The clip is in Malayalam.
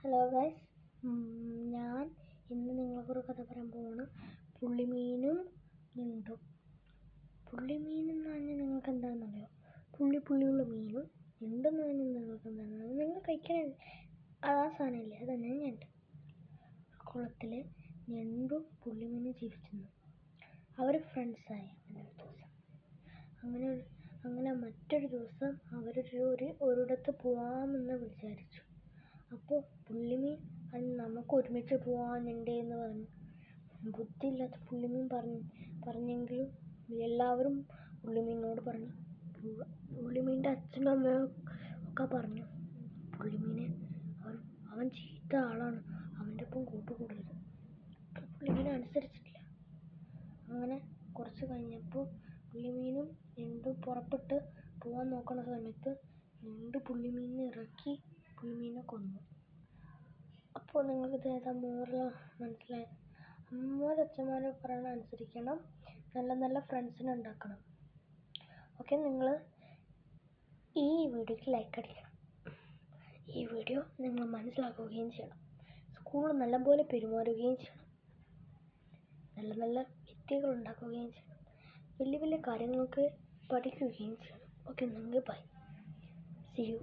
ഹലോ ഗൈസ്, ഞാൻ ഇന്ന് നിങ്ങൾക്കൊരു കഥ പറയാൻ പോവാണ്. പുള്ളിമീനും ഞണ്ടും. പുള്ളിമീൻ എന്ന് പറഞ്ഞാൽ നിങ്ങൾക്ക് എന്താണെന്നറിയോ? പുള്ളിയുള്ള മീനും. ഞണ്ടെന്ന് പറഞ്ഞാൽ നിങ്ങൾക്ക് എന്താണെന്നറിയോ? നിങ്ങൾ കഴിക്കാൻ ആ സാധനമില്ലേ, അതന്നെ ഞണ്ട്. കുളത്തിൽ ഞണ്ടും പുള്ളിമീനും ജീവിച്ചിരുന്നു. അവർ ഫ്രണ്ട്സായി ഒരു ദിവസം. അങ്ങനെ മറ്റൊരു ദിവസം ഒരിടത്ത് പോവാമെന്ന് വിചാരിച്ചു. അപ്പോൾ പുള്ളിമീൻ നമുക്ക് ഒരുമിച്ച് പോവാനുണ്ട് എന്ന് പറഞ്ഞു. ബുദ്ധിയില്ലാത്ത പുള്ളിമീൻ പറഞ്ഞെങ്കിലും എല്ലാവരും പുള്ളിമീനോട് പറഞ്ഞു. പുള്ളിമീൻ്റെ അച്ഛനും അമ്മയും ഒക്കെ പറഞ്ഞു, പുള്ളിമീനെ അവൻ ചീത്ത ആളാണ്, അവൻ്റെ ഒപ്പം കൂട്ടുകൂടരുത്. പുള്ളിമീനെ അനുസരിച്ചിട്ടില്ല. അങ്ങനെ കുറച്ച് കഴിഞ്ഞപ്പോൾ പുള്ളിമീനും ഞണ്ടും പുറപ്പെട്ട് പോകാൻ നോക്കുന്ന സമയത്ത് ഞണ്ട് പുള്ളിമീനിനെ ഇറക്കി പുള്ളിമീനെ കൊന്നു. അപ്പോൾ നിങ്ങൾക്ക് ഏതാ മോറൽ മനസ്സിലായി? അച്ഛന്മാർ പറയണ അനുസരിക്കണം, നല്ല ഫ്രണ്ട്സിനെ ഉണ്ടാക്കണം. ഓക്കെ, നിങ്ങൾ ഈ വീഡിയോയ്ക്ക് ലൈക്ക് അടിക്കണം. ഈ വീഡിയോ നിങ്ങൾ മനസ്സിലാക്കുകയും ചെയ്യണം. സ്കൂളിൽ നല്ലപോലെ പെരുമാറുകയും ചെയ്യണം. നല്ല വിദ്യകൾ ഉണ്ടാക്കുകയും ചെയ്യണം. വലിയ കാര്യങ്ങൾക്ക് പഠിക്കുകയും ചെയ്യണം. ഓക്കെ, നിങ്ങൾ ബൈ. See you.